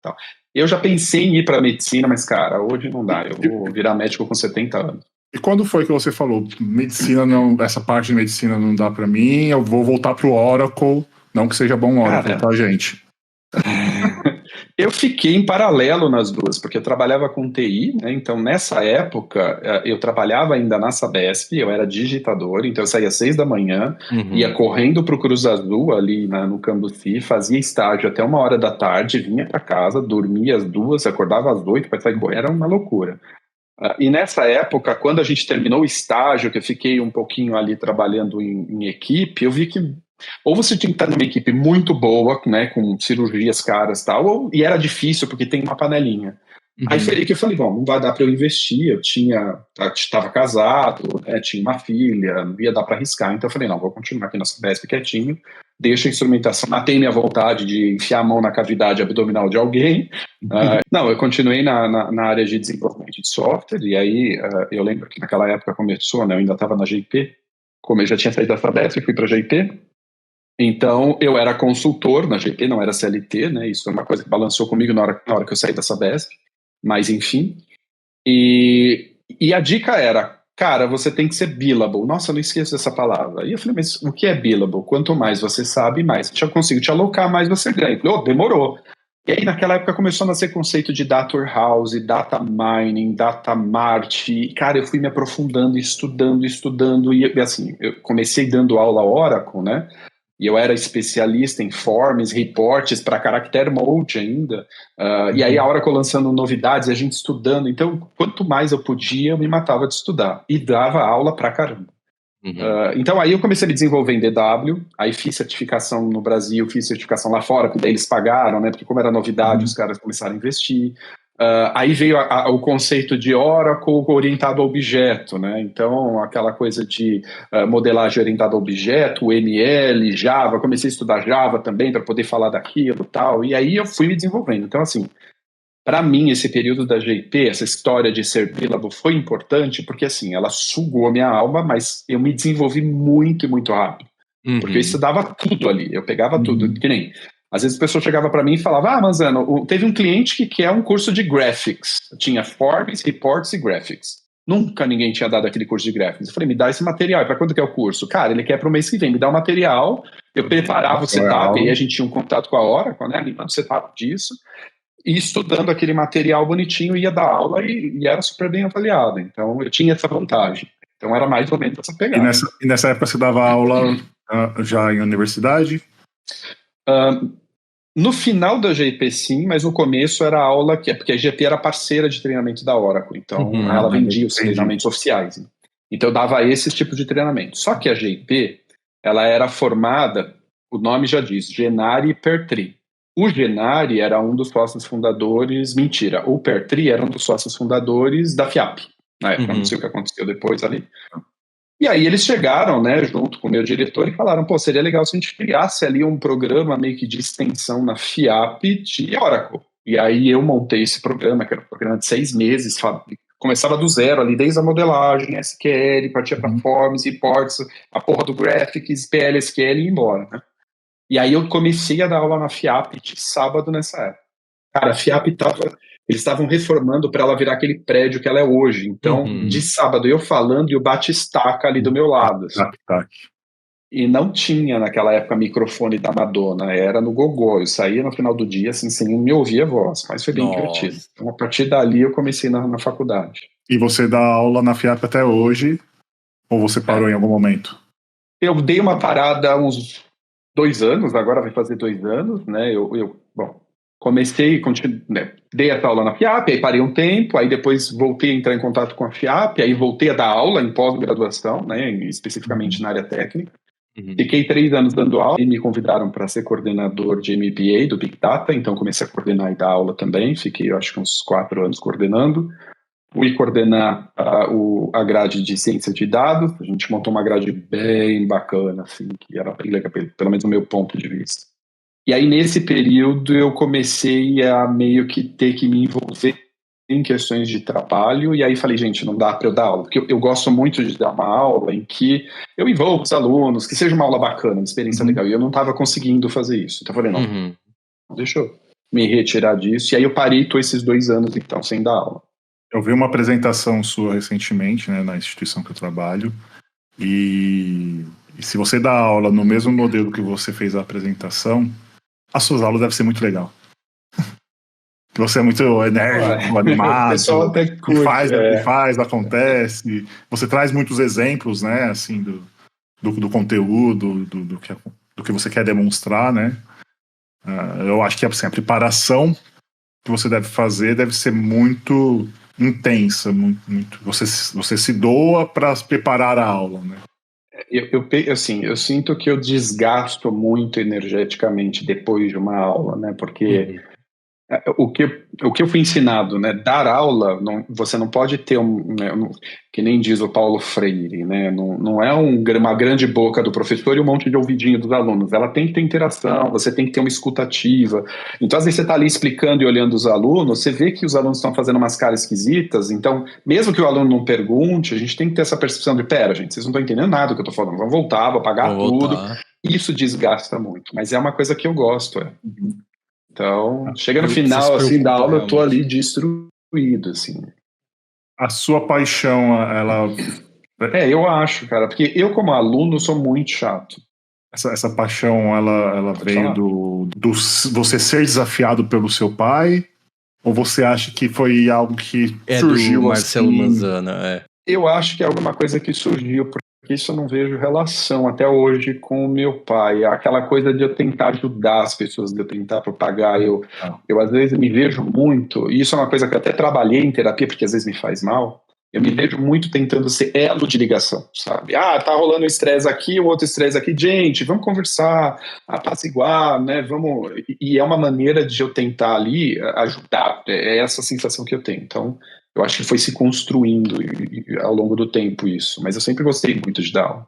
Tal. Eu já pensei em ir para medicina, mas, cara, hoje não dá. Eu vou virar médico com 70 anos. E quando foi que você falou, medicina não, essa parte de medicina não dá para mim, eu vou voltar pro Oracle, não que seja bom Oracle, tá, gente? Eu fiquei em paralelo nas duas, porque eu trabalhava com TI, né? Então nessa época eu trabalhava ainda na Sabesp, eu era digitador, então eu saía às 6 da manhã, ia correndo para o Cruz Azul ali no Cambuci, fazia estágio até 1 hora da tarde, vinha para casa, dormia às 2, acordava às 8 para sair correr, era uma loucura. E nessa época, quando a gente terminou o estágio, que eu fiquei um pouquinho ali trabalhando em equipe, eu vi que ou você tinha que estar numa equipe muito boa, né, com cirurgias caras e tal, e era difícil porque tem uma panelinha. Aí foi aí que eu falei, bom, não vai dar para eu investir, eu estava casado, né, tinha uma filha, não ia dar para arriscar, então eu falei, não, vou continuar aqui na Sabesp quietinho, deixa a instrumentação, matei minha vontade de enfiar a mão na cavidade abdominal de alguém. Não, eu continuei na área de desenvolvimento de software, e aí eu lembro que naquela época começou, né, eu ainda estava na GIP, como eu já tinha saído da Sabesp, fui para a GIP. Então, eu era consultor na GP, não era CLT, né? Isso foi uma coisa que balançou comigo na hora que eu saí da Sabesp, mas enfim. E a dica era, cara, você tem que ser billable. Nossa, eu não esqueço dessa palavra. E eu falei, mas o que é billable? Quanto mais você sabe, mais eu consigo te alocar, mais você ganha. Eu falei, demorou. E aí, naquela época, começou a nascer conceito de data warehouse, data mining, data mart. E, cara, eu fui me aprofundando, estudando, e assim, eu comecei dando aula Oracle, né? E eu era especialista em forms, reports para character mode ainda. E aí a Oracle lançando novidades, a gente estudando. Então, quanto mais eu podia, eu me matava de estudar. E dava aula pra caramba. Então aí eu comecei a me desenvolver em DW, aí fiz certificação no Brasil, fiz certificação lá fora, porque daí eles pagaram, né? Porque como era novidade, os caras começaram a investir. Aí veio o conceito de Oracle orientado a objeto, né? Então, aquela coisa de modelagem orientada a objeto, ML, Java, comecei a estudar Java também para poder falar daquilo e tal, e aí eu fui me desenvolvendo. Então, assim, para mim, esse período da GIP, essa história de ser billable foi importante porque, assim, ela sugou a minha alma, mas eu me desenvolvi muito e muito rápido. Porque eu estudava tudo ali, eu pegava tudo, que nem... Às vezes a pessoa chegava para mim e falava, Manzano, teve um cliente que quer um curso de graphics. Tinha forms, reports e graphics. Nunca ninguém tinha dado aquele curso de graphics. Eu falei, me dá esse material. Para quando que é o curso? Cara, ele quer para o mês que vem. Me dá o material, eu preparava o setup, e aí a gente tinha um contato com a Oracle, né, animando o setup disso, e estudando aquele material bonitinho, ia dar aula e era super bem avaliado. Então, eu tinha essa vantagem. Então, era mais ou menos essa pegada. E nessa época você dava aula já em universidade? No final da GP, sim, mas no começo era aula, porque a GP era parceira de treinamento da Oracle, então ela vendia os treinamentos oficiais. Né? Então eu dava esse tipo de treinamento. Só que a GP, ela era formada, o nome já diz, Gennari Pertri. O Gennari era um dos sócios fundadores, mentira, o Pertri era um dos sócios fundadores da FIAP, na época, não sei o que aconteceu depois ali. E aí eles chegaram, né, junto com o meu diretor e falaram, pô, seria legal se a gente criasse ali um programa meio que de extensão na FIAP de Oracle. E aí eu montei esse programa, que era um programa de 6 meses, começava do zero ali, desde a modelagem, SQL, partia para forms, reports, a porra do graphics, PLSQL e ia embora, né? E aí eu comecei a dar aula na FIAP de sábado nessa época. Cara, a FIAP eles estavam reformando para ela virar aquele prédio que ela é hoje. Então, de sábado, eu falando e o batistaca ali do meu lado. Assim. E não tinha, naquela época, microfone da Madonna. Era no gogó. Eu saía no final do dia, assim, sem me ouvir a voz. Mas foi bem divertido. Então, a partir dali, eu comecei na faculdade. E você dá aula na FIAP até hoje? Ou você parou em algum momento? Eu dei uma parada há uns 2 anos. Agora vai fazer 2 anos, né? Bom, comecei, né, dei essa aula na FIAP, aí parei um tempo, aí depois voltei a entrar em contato com a FIAP, aí voltei a dar aula em pós-graduação, né, especificamente na área técnica. Fiquei 3 anos dando aula e me convidaram para ser coordenador de MBA do Big Data, então comecei a coordenar e dar aula também, fiquei, eu acho que uns 4 anos coordenando. Fui coordenar a grade de ciência de dados, a gente montou uma grade bem bacana, assim, que era bem legal, pelo menos do meu ponto de vista. E aí, nesse período, eu comecei a meio que ter que me envolver em questões de trabalho, e aí falei, gente, não dá para eu dar aula, porque eu gosto muito de dar uma aula em que eu envolvo os alunos, que seja uma aula bacana, uma experiência legal, e eu não estava conseguindo fazer isso. Então eu falei, não, deixa eu me retirar disso. E aí eu parei, tô esses 2 anos, então, sem dar aula. Eu vi uma apresentação sua recentemente, né, na instituição que eu trabalho, e se você dá aula no mesmo modelo que você fez a apresentação, as suas aulas devem ser muito legal. Que você é muito enérgico, animado, o pessoal até curte, faz, acontece. Você traz muitos exemplos, né, assim, do conteúdo, do que você quer demonstrar, né. Eu acho que assim, a preparação que você deve fazer deve ser muito intensa, muito. Você se doa para preparar a aula, né? Eu sinto que eu desgasto muito energeticamente depois de uma aula, né? Porque o que eu fui ensinado, né? Dar aula, você não pode ter que nem diz o Paulo Freire, né? Não é uma grande boca do professor e um monte de ouvidinho dos alunos. Ela tem que ter interação, você tem que ter uma escutativa. Então, às vezes você está ali explicando e olhando os alunos, você vê que os alunos estão fazendo umas caras esquisitas. Então, mesmo que o aluno não pergunte, a gente tem que ter essa percepção de, pera, gente, vocês não estão entendendo nada do que eu estou falando. Vamos voltar, vou apagar tudo. Isso desgasta muito, mas é uma coisa que eu gosto, Então, chega no final assim, da aula, eu tô ali destruído, assim. A sua paixão, ela... eu acho, cara, porque eu como aluno sou muito chato. Essa paixão, ela veio do você ser desafiado pelo seu pai? Ou você acha que foi algo que surgiu do Marcelo assim? Manzana, Eu acho que é alguma coisa que surgiu, porque isso eu não vejo relação até hoje com o meu pai. Aquela coisa de eu tentar ajudar as pessoas, de eu tentar propagar. Eu às vezes me vejo muito, e isso é uma coisa que eu até trabalhei em terapia, porque às vezes me faz mal. Eu me vejo muito tentando ser elo de ligação, sabe? Tá rolando um estresse aqui, o outro estresse aqui. Gente, vamos conversar, apaziguar, né? Vamos... E é uma maneira de eu tentar ali ajudar. É essa sensação que eu tenho. Então, eu acho que foi se construindo ao longo do tempo isso. Mas eu sempre gostei muito de dar aula.